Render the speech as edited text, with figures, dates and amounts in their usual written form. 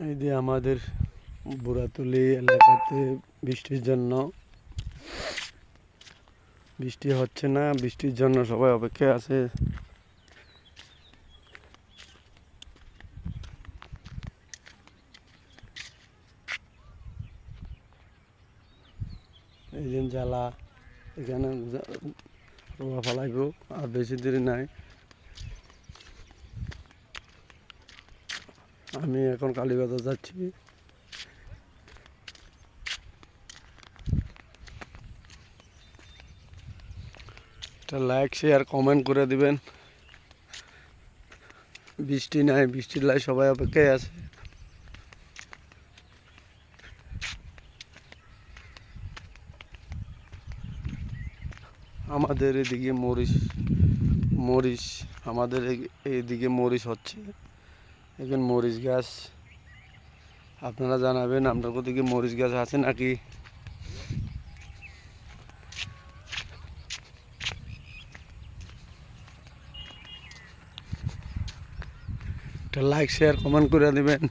এই যে আমাদের বুড়াতুলি এলাকাতে বৃষ্টির জন্য বৃষ্টি হচ্ছে না, বৃষ্টির জন্য সবাই অপেক্ষায় আছে। এই দিন জ্বালা এখানে রোয়া ফেলাইব, আর বেশি দেরি নাই। আমি এখন কালীবাজার যাচ্ছি। একটা লাইক শেয়ার কমেন্ট করে দিবেন। বৃষ্টি নাই, বৃষ্টির লাই সবাই অপেক্ষায় আছে। আমাদের এদিকে মরিচ আমাদের এইদিকে মরিচ হচ্ছে। এখন মরিচ গাছ, আপনারা জানাবেন আপনার ওদিকে মরিচ গাছ আছে নাকি। একটা লাইক শেয়ার কমেন্ট করে দিবেন।